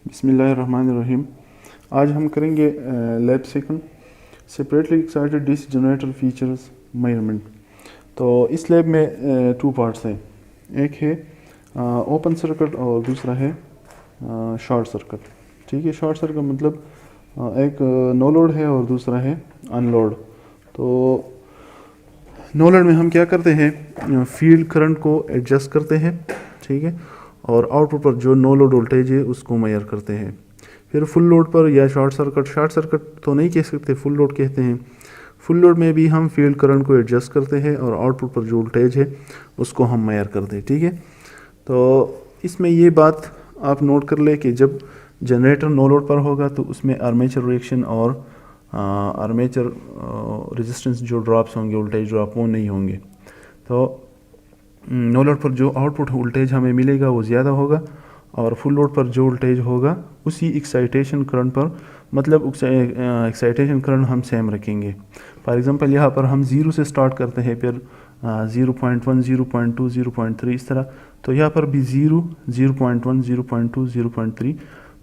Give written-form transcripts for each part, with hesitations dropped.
बिस्मिल्लाहिर्रहमानिर्रहीम। आज हम करेंगे lab second separately excited DC generator features measurement. तो इस लैब में टू पार्ट्स हैं, एक है ओपन सर्किट और दूसरा है शॉर्ट सर्किट। ठीक है, शॉर्ट सर्किट मतलब एक नो लोड है और दूसरा है अनलोड। तो नो लोड में हम क्या करते हैं, फील्ड करंट को एडजस्ट करते हैं, ठीक है, और आउटपुट पर जो नो लोड वोल्टेज है उसको मेजर करते हैं। फिर फुल लोड पर या शॉर्ट सर्किट तो नहीं कह सकते, फुल लोड कहते हैं। फुल लोड में भी हम फील्ड करंट को एडजस्ट करते हैं और आउटपुट पर जो वोल्टेज है उसको हम मेजर करते हैं। ठीक है, तो इसमें ये बात आप नोट कर ले कि जब जनरेटर नो लोड पर होगा तो उसमें आर्मेचर रिएक्शन और आर्मेचर रेजिस्टेंस जो ड्रॉप्स होंगे, वोल्टेज ड्रॉप, वो नहीं होंगे। तो नो लोड पर जो आउटपुट वोल्टेज हमें मिलेगा वो ज़्यादा होगा और फुल लोड पर जो वोल्टेज होगा उसी एक्साइटेशन करंट पर, मतलब एक्साइटेशन करंट हम सेम रखेंगे। फॉर एग्जांपल यहाँ पर हम 0 से स्टार्ट करते हैं, फिर 0.1, 0.2, 0.3 इस तरह। तो यहाँ पर भी 0, 0.1, 0.2, 0.3।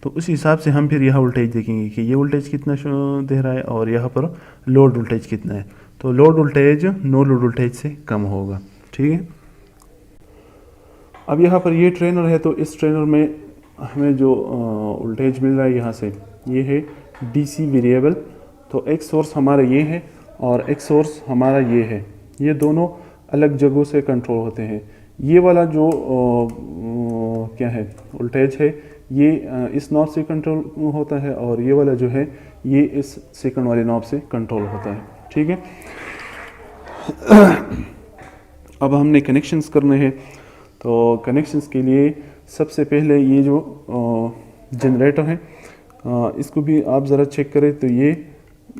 तो उस हिसाब से हम फिर यहाँ वोल्टेज देखेंगे कि ये वोल्टेज कितना दे रहा है और यहाँ पर लोड वोल्टेज कितना है। तो load voltage no load voltage से कम होगा। ठीक है, अब यहाँ पर ये ट्रेनर है, तो इस ट्रेनर में हमें जो वोल्टेज मिल रहा है यहाँ से, ये है डीसी वेरिएबल। तो एक सोर्स हमारा ये है और एक सोर्स हमारा ये है, ये दोनों अलग जगहों से कंट्रोल होते हैं। ये वाला जो क्या है वोल्टेज है, ये इस नॉब से कंट्रोल होता है और ये वाला जो है ये इस सेकंड वाले नॉब से कंट्रोल होता है। ठीक है, अब हमने कनेक्शंस करने हैं। तो कनेक्शंस के लिए सबसे पहले ये जो जनरेटर है, इसको भी आप ज़रा चेक करें। तो ये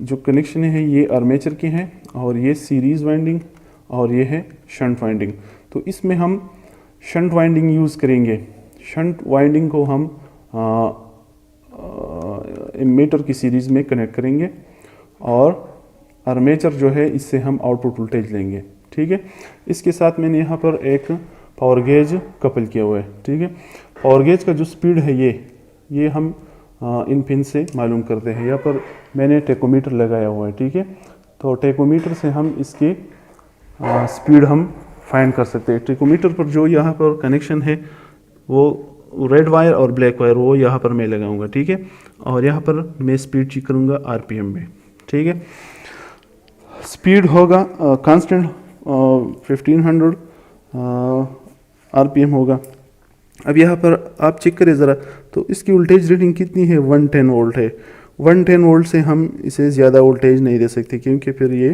जो कनेक्शन है ये आर्मेचर के हैं और ये सीरीज़ वाइंडिंग और ये है शंट वाइंडिंग। तो इसमें हम शंट वाइंडिंग यूज़ करेंगे। शंट वाइंडिंग को हम एमीटर की सीरीज़ में कनेक्ट करेंगे और आर्मेचर जो है इससे हम आउटपुट वोल्टेज लेंगे। ठीक है, इसके साथ मैंने यहाँ पर एक पावर गेज कपल किया हुआ है। ठीक है, पावर गेज का जो स्पीड है ये हम इन पिन से मालूम करते हैं। यहाँ पर मैंने टेकोमीटर लगाया हुआ है। ठीक है, तो टेकोमीटर से हम इसकी स्पीड हम फाइंड कर सकते हैं। टेकोमीटर पर जो यहाँ पर कनेक्शन है वो रेड वायर और ब्लैक वायर वो यहाँ पर मैं लगाऊंगा। ठीक है, और यहाँ पर मैं स्पीड चेक करूँगा आरपीएम में। ठीक है, स्पीड होगा कांस्टेंट 1500 आरपीएम होगा। अब यहाँ पर आप चेक करें ज़रा, तो इसकी वोल्टेज रेटिंग कितनी है, 110 वोल्ट है। 110 वोल्ट से हम इसे ज़्यादा वोल्टेज नहीं दे सकते क्योंकि फिर ये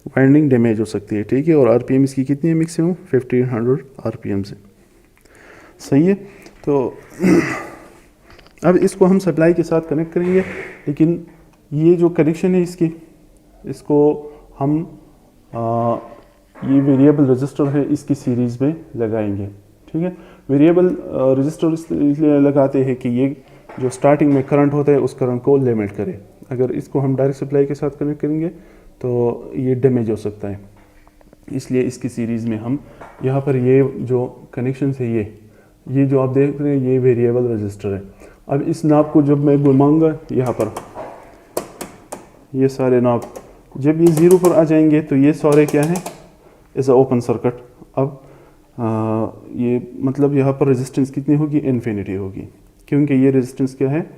वाइंडिंग डैमेज हो सकती है। ठीक है, और आरपीएम इसकी कितनी है मैक्सिमम 1500 आरपीएम से। सही है, तो अब इसको हम सप्लाई के साथ कनेक्ट करेंगे, लेकिन ये जो कनेक्शन है इसको हम ये वेरिएबल रजिस्टर है इसकी सीरीज़ में लगाएंगे। ठीक है, वेरिएबल रजिस्टर इसलिए लगाते हैं कि ये जो स्टार्टिंग में करंट होता है उस करंट को लिमिट करे। अगर इसको हम डायरेक्ट सप्लाई के साथ कनेक्ट करेंगे तो ये डैमेज हो सकता है, इसलिए इसकी सीरीज़ में हम यहाँ पर ये जो कनेक्शन है ये जो आप देख रहे हैं ये वेरिएबल रजिस्टर है। अब इस नाब को जब मैं घुमाऊँगा यहाँ पर, ये सारे नाब जब ये 0 पर आ जाएंगे तो ये सारे क्या है, इज़ अ ओपन सर्किट। अब ये मतलब यहाँ पर रेजिस्टेंस कितनी होगी, इन्फिनिटी होगी, क्योंकि ये रेजिस्टेंस क्या है,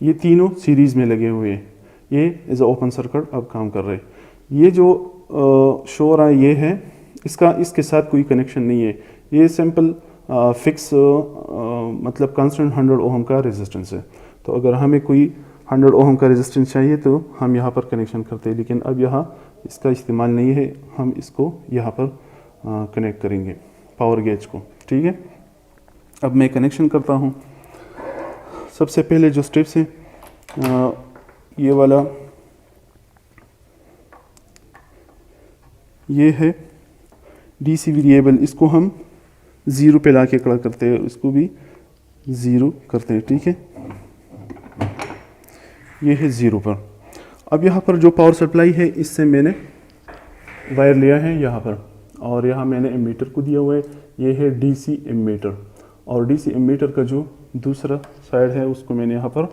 ये तीनों सीरीज़ में लगे हुए हैं। ये इज़ अ ओपन सर्किट अब काम कर रहे हैं। ये जो शो हो रहा है ये है, इसके साथ कोई कनेक्शन नहीं है। ये सिंपल फिक्स मतलब कांस्टेंट 100 ओम का रेजिस्टेंस है। तो अगर हमें कोई 100 ओम का रेजिस्टेंस चाहिए तो हम यहाँ पर कनेक्शन करते हैं, लेकिन अब यहाँ इसका इस्तेमाल नहीं है, हम इसको यहाँ पर कनेक्ट करेंगे पावर गेज को। ठीक है, अब मैं कनेक्शन करता हूँ। सबसे पहले जो स्टेप्स है ये वाला, ये है डीसी वेरिएबल, इसको हम 0 पे ला के खड़ा करते हैं, इसको भी 0 करते हैं। ठीक है, ये है 0 पर। अब यहाँ पर जो पावर सप्लाई है इससे मैंने वायर लिया है यहाँ पर, और यहाँ मैंने एमीटर को दिया हुआ है, ये है डीसी एमीटर। और डीसी एमीटर का जो दूसरा साइड है उसको मैंने यहाँ पर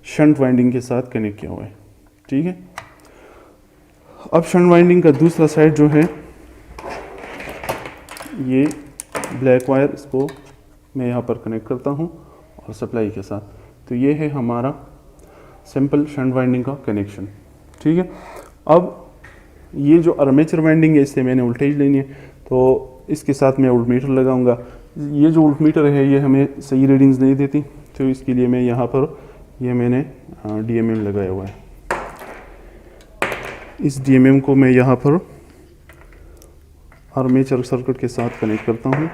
शंट वाइंडिंग के साथ कनेक्ट किया हुआ है, ठीक है। अब शंट वाइंडिंग का दूसरा साइड जो है ये ब्लैक वायर, इसको मैं यहाँ पर कनेक्ट करता हूँ और सप्लाई के साथ। तो ये है हमारा सिंपल शंट वाइंडिंग का कनेक्शन, ठीक है। अब ये जो आर्मेचर वाइंडिंग है इससे मैंने वोल्टेज लेनी है, तो इसके साथ मैं वोल्टमीटर लगाऊंगा। ये जो वोल्टमीटर है ये हमें सही रीडिंग्स नहीं देती, तो इसके लिए मैं यहाँ पर ये मैंने DMM लगाया हुआ है। इस DMM को मैं यहाँ पर आर्मेचर सर्किट के साथ कनेक्ट करता हूँ।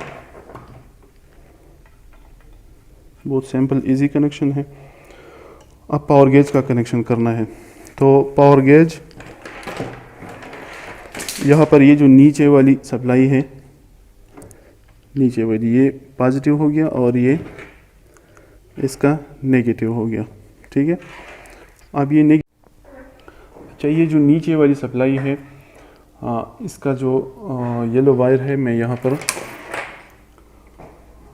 बहुत सिंपल इजी कनेक्शन है। अब पावर गेज का कनेक्शन करना है। तो पावर गेज यहाँ पर ये जो नीचे वाली सप्लाई है, नीचे वाली ये पॉजिटिव हो गया और ये इसका नेगेटिव हो गया, ठीक है। अब ये अच्छा, ये जो नीचे वाली सप्लाई है इसका जो येलो वायर है मैं यहाँ पर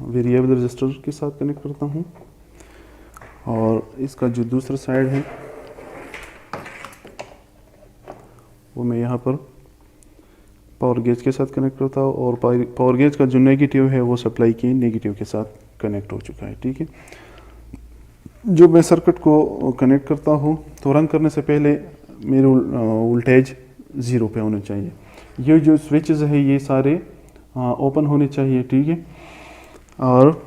वेरिएबल रजिस्टर के साथ कनेक्ट करता हूँ, और इसका जो दूसरा साइड है वो मैं यहाँ पर पावर गेज के साथ कनेक्ट करता हूँ, और पावर गेज का जो नेगेटिव है वो सप्लाई के नेगेटिव के साथ कनेक्ट हो चुका है, ठीक है। जो मैं सर्किट को कनेक्ट करता हूँ तो रन करने से पहले मेरे वोल्टेज 0 पे होना चाहिए। ये जो स्विचेस है ये सारे ओपन होने चाहिए, ठीक है। और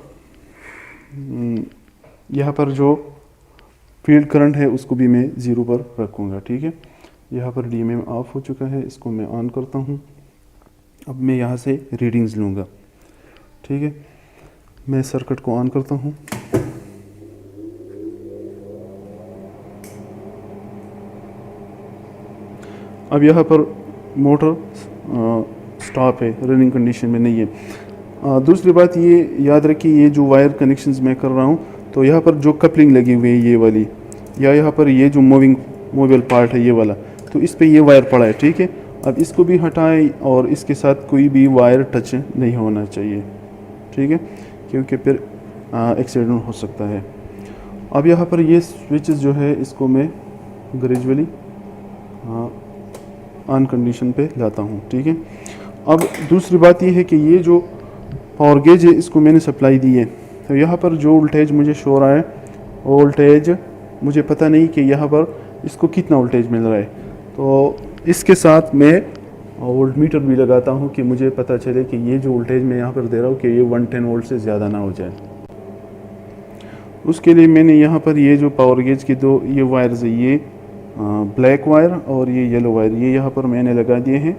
यहाँ पर जो फील्ड करंट है उसको भी मैं 0 पर रखूँगा, ठीक है। यहाँ पर DMM ऑफ हो चुका है, इसको मैं ऑन करता हूँ। अब मैं यहाँ से रीडिंग्स लूँगा, ठीक है। मैं सर्किट को ऑन करता हूँ। अब यहाँ पर मोटर स्टॉप है, रनिंग कंडीशन में नहीं है। दूसरी बात ये याद रखिए, ये जो वायर कनेक्शंस मैं कर रहा हूँ तो यहाँ पर जो कपलिंग लगी हुई है ये वाली, या यहाँ पर ये जो मोबाइल पार्ट है ये वाला, तो इस पे ये वायर पड़ा है, ठीक है। अब इसको भी हटाएं और इसके साथ कोई भी वायर टच नहीं होना चाहिए, ठीक है, क्योंकि फिर एक्सीडेंट हो सकता है। अब यहाँ पर ये स्विचेस जो है इसको मैं ग्रेजुअली ऑन कंडीशन पे लाता हूँ, ठीक है। अब दूसरी बात ये है कि ये जो पावर गेज है इसको मैंने सप्लाई दी है, तो यहाँ पर जो वोल्टेज मुझे शो रहा है वो वोल्टेज मुझे पता नहीं कि यहाँ पर इसको कितना वोल्टेज मिल रहा है। तो इसके साथ मैं वोल्टमीटर भी लगाता हूँ कि मुझे पता चले कि ये जो वोल्टेज मैं यहाँ पर दे रहा हूँ कि ये 110 वोल्ट से ज़्यादा ना हो जाए। उसके लिए मैंने यहाँ पर ये जो पावर गेज की दो ये वायर्स है, ये ब्लैक वायर और ये येलो वायर, ये यहाँ पर मैंने लगा दिए हैं।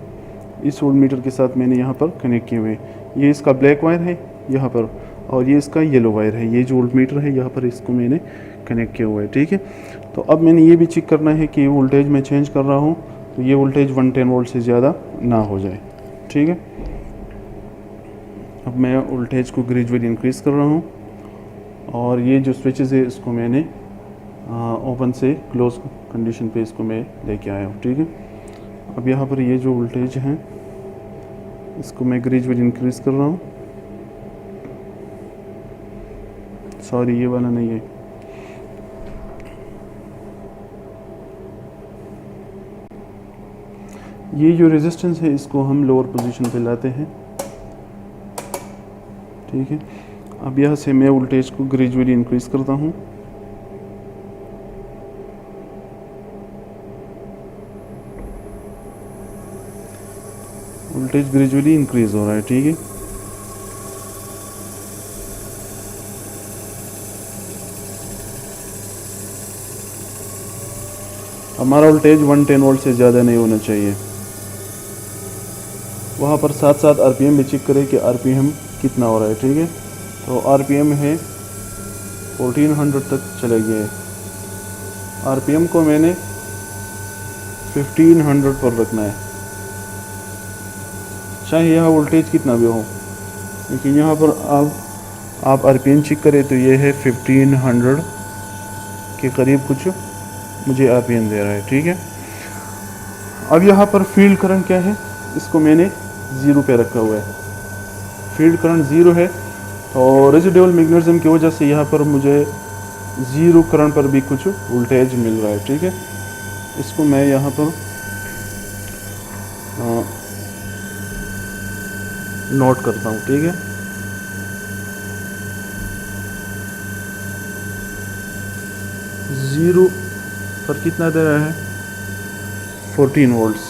इस वोल्टमीटर के साथ मैंने यहाँ पर कनेक्ट किए हुए हैं। ये इसका ब्लैक वायर है यहाँ पर, और ये इसका येलो वायर है। ये जो वोल्टमीटर है यहाँ पर इसको मैंने कनेक्ट किया हुआ है, ठीक है। तो अब मैंने ये भी चेक करना है कि वोल्टेज मैं चेंज कर रहा हूँ तो ये वोल्टेज 110 वोल्ट से ज़्यादा ना हो जाए, ठीक है। अब मैं वोल्टेज को ग्रेजुअली इंक्रीज़ कर रहा हूँ, और ये जो स्विचेस है इसको मैंने ओपन से क्लोज कंडीशन पे इसको मैं लेके आया हूँ, ठीक है। अब यहाँ पर ये जो वोल्टेज है इसको मैं ग्रेजुअली इंक्रीज़ कर रहा हूँ। सॉरी, ये वाला नहीं है। ये जो रेजिस्टेंस है इसको हम लोअर पोजीशन पे लाते हैं, ठीक है। अब यहाँ से मैं वोल्टेज को ग्रेजुअली इंक्रीज़ करता हूँ। वोल्टेज ग्रेजुअली इंक्रीज़ हो रहा है, ठीक है। हमारा वोल्टेज 110 वोल्ट से ज़्यादा नहीं होना चाहिए। वहाँ पर साथ साथ RPM भी चेक करें कि RPM कितना हो रहा है, ठीक है। तो RPM है 1400 तक चले गए है। RPM को मैंने 1500 पर रखना है, चाहे यहाँ वोल्टेज कितना भी हो। लेकिन यहाँ पर आप RPM चेक करें तो ये है 1500 के करीब कुछ मुझे RPM दे रहा है, ठीक है। अब यहाँ पर फील्ड करंट क्या है, इसको मैंने 0 पे रखा हुआ है। फील्ड करंट 0 है और रेजिडुअल मैग्नेटिज्म की वजह से यहाँ पर मुझे ज़ीरो करंट पर भी कुछ वोल्टेज मिल रहा है। ठीक है, इसको मैं यहाँ पर नोट करता हूँ। ठीक है, ज़ीरो पर कितना दे रहा है, 14 वोल्ट्स।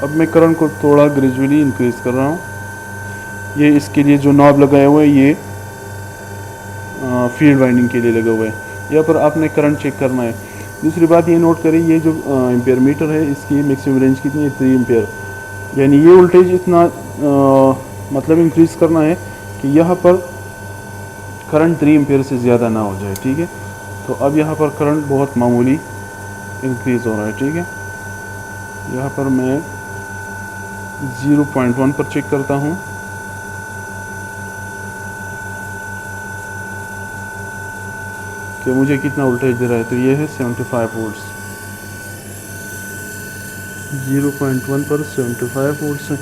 अब मैं करंट को थोड़ा ग्रेजुअली इंक्रीज़ कर रहा हूँ। ये इसके लिए जो नॉब लगाया हुआ है ये फील्ड वाइंडिंग के लिए लगा हुआ है। यहाँ पर आपने करंट चेक करना है। दूसरी बात ये नोट करें, ये जो एम्पेयर मीटर है इसकी मैक्सिमम रेंज कितनी है, 3 एम्पेयर। यानी ये वोल्टेज इतना मतलब इंक्रीज़ करना है कि यहाँ पर करंट 3 एम्पेयर से ज़्यादा ना हो जाए। ठीक है, तो अब यहाँ पर करंट बहुत मामूली इंक्रीज़ हो रहा है। ठीक है, यहाँ पर मैं 0.1 पर चेक करता हूँ। कि मुझे कितना वोल्टेज दे रहा है, तो ये है 75 वोल्ट्स। 0.1 पर 75 वोल्ट्स है।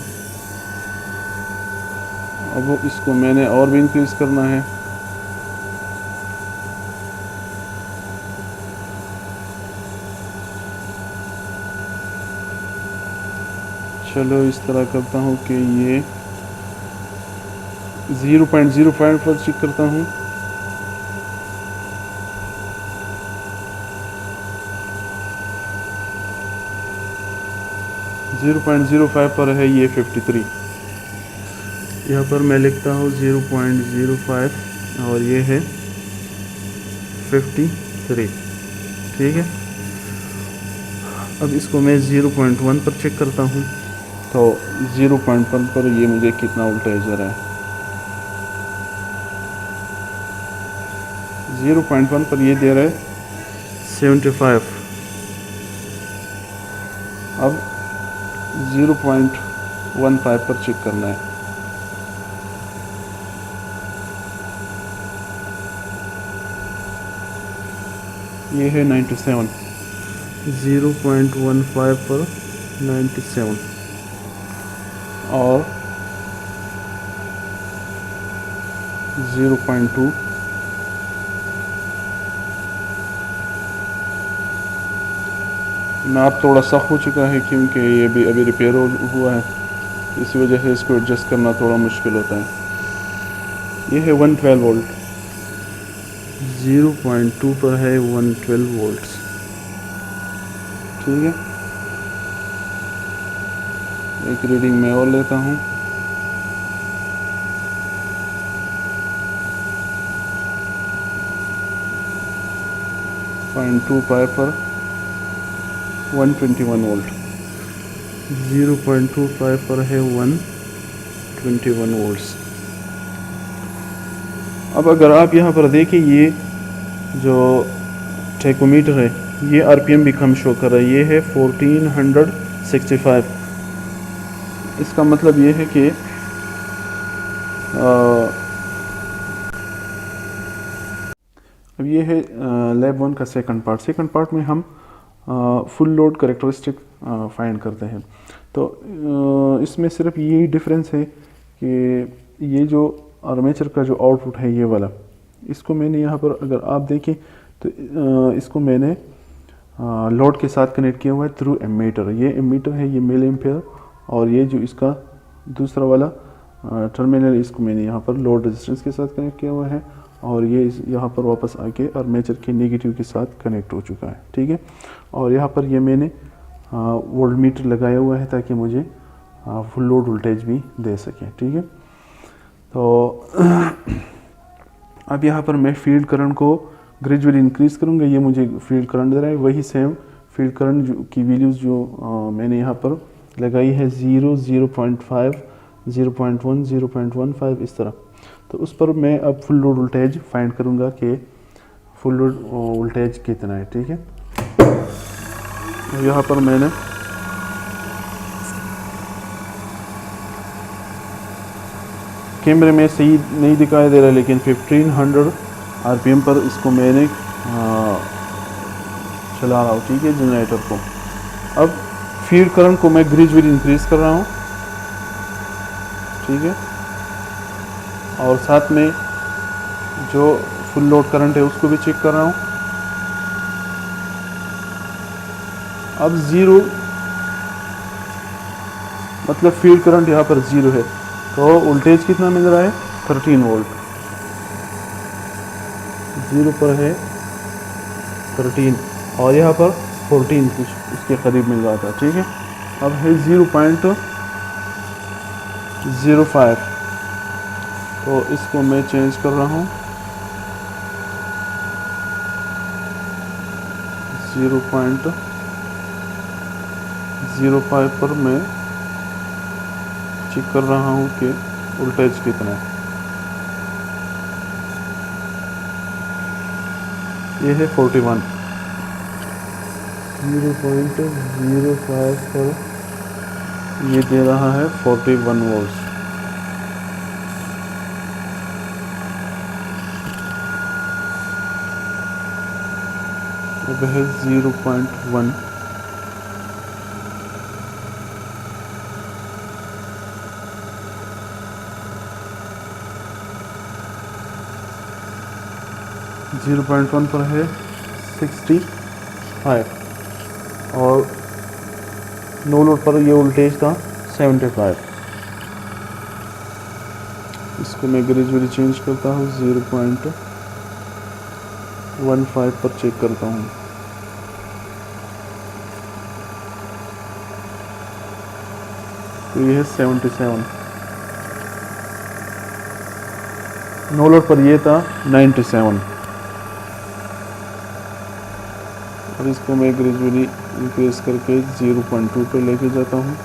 अब इसको मैंने और भी इंक्रीज़ करना है। चलो इस तरह करता हूँ कि ये 0.05 पर चेक करता हूँ। जीरो पॉइंट 0.05 पर है ये 53। यहाँ पर मैं लिखता हूँ 0.05 और ये है 53। ठीक है, अब इसको मैं 0.1 पर चेक करता हूँ। तो 0.1 पर ये मुझे कितना वोल्टेज दे रहा है, 0.1 पर ये दे रहा है 75। अब 0.15 पर चेक करना है। ये है 97। 0.15 पर 97 और 0.2 मैं अब थोड़ा सख्त हो चुका है क्योंकि ये भी अभी रिपेयर हुआ है, इसी वजह से इसको एडजस्ट करना थोड़ा मुश्किल होता है। ये है 112 वोल्ट। 0.2 पर है 112 वोल्ट्स। ठीक है, एक रीडिंग मैं और लेता हूँ। .2 पाई पर 121 वोल्ट। 0.25 पर है 121 वोल्ट्स। अब अगर आप यहाँ पर देखें, ये जो टेकोमीटर है ये आरपीएम भी कम शो कर रहा है। ये है 1465। इसका मतलब ये है कि अब ये है लैब 1 का सेकंड पार्ट में हम फुल लोड करेक्टरिस्टिक फाइंड करते हैं। तो इसमें सिर्फ यही डिफरेंस है कि ये जो आर्मेचर का जो आउटपुट है ये वाला, इसको मैंने यहाँ पर अगर आप देखें तो इसको मैंने लोड के साथ कनेक्ट किया हुआ है थ्रू एमीटर। ये एमीटर है, ये मिली एम्पेयर, और ये जो इसका दूसरा वाला टर्मिनल, इसको मैंने यहाँ पर लोड रेजिस्टेंस के साथ कनेक्ट किया हुआ है, और ये यहाँ पर वापस आके आर्मेचर के नेगेटिव के साथ कनेक्ट हो चुका है। ठीक है, और यहाँ पर ये मैंने वोल्ट मीटर लगाया हुआ है ताकि मुझे फुल लोड वोल्टेज भी दे सके। ठीक है, तो अब यहाँ पर मैं फील्ड करंट को ग्रेजुअली इंक्रीज़ करूँगा। ये मुझे फील्ड करंट दे रहा है, वही सेम फील्ड करंट की वैल्यूज़ जो मैंने यहाँ पर लगाई है 0, 0.5, 0.1, 0.15 इस तरह। तो उस पर मैं अब फुल लोड वोल्टेज फाइंड करूँगा कि फुल लोड वोल्टेज कितना है। ठीक है, यहाँ पर मैंने कैमरे में सही नहीं दिखाई दे रहा, लेकिन 1500 आरपीएम पर इसको मैंने चला रहा हूँ। ठीक है, जनरेटर को। अब फील्ड करंट को मैं ग्रेजुअली इंक्रीज़ कर रहा हूँ। ठीक है, और साथ में जो फुल लोड करंट है उसको भी चेक कर रहा हूँ। अब ज़ीरो मतलब फील्ड करंट यहाँ पर ज़ीरो है, तो वोल्टेज कितना मिल रहा है 13 वोल्ट। ज़ीरो पर है 13 और यहाँ पर 14 कुछ उसके करीब मिल रहा था, ठीक है। अब है 0.05, तो इसको मैं चेंज कर रहा हूँ 0.05 पर मैं चेक कर रहा हूँ कि वोल्टेज कितना है। ये है 41। 0.05 पर ये दे रहा है 41 वोल्ट। अब है 0.1, पर है 65 और नो लोड पर ये वोल्टेज था 75। इसको मैं ग्रेजुअली चेंज करता हूँ 0.15 पर चेक करता हूँ। तो ये है 77। नो लोड पर ये था 97। अब इसको मैं ग्रेजुअली इंक्रीज करके 0.2 पे लेके जाता हूँ।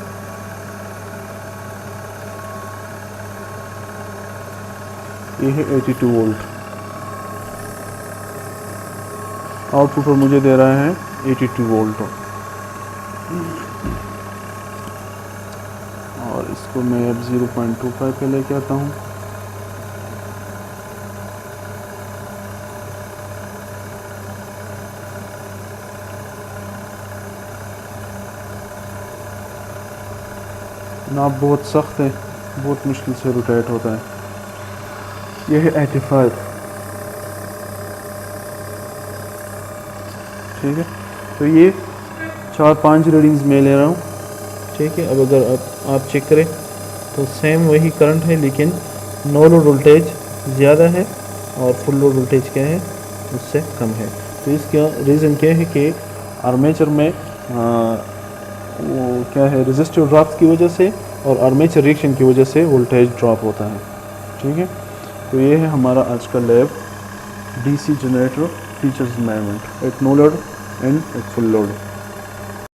ये है 82 वोल्ट। आउटपुट पर मुझे दे रहा है 82 वोल्ट। और इसको मैं अब 0.25 पे लेके आता हूँ। नाप बहुत सख्त है, बहुत मुश्किल से रोटेट होता है। ये है 85, ठीक है। तो ये 4-5 रीडिंग्स मैं ले रहा हूँ, ठीक है। अब अगर आप चेक करें तो सेम वही करंट है, लेकिन नो लोड वोल्टेज ज़्यादा है और फुल लोड वोल्टेज क्या है उससे कम है। तो इसका रीज़न क्या है कि आर्मेचर में वो क्या है रेजिस्टिव ड्रॉप की वजह से और आर्मेचर रिएक्शन की वजह से वोल्टेज ड्रॉप होता है, ठीक है। तो ये है हमारा आज का lab DC generator features management, एक नो लोड एंड एक फुल लोड।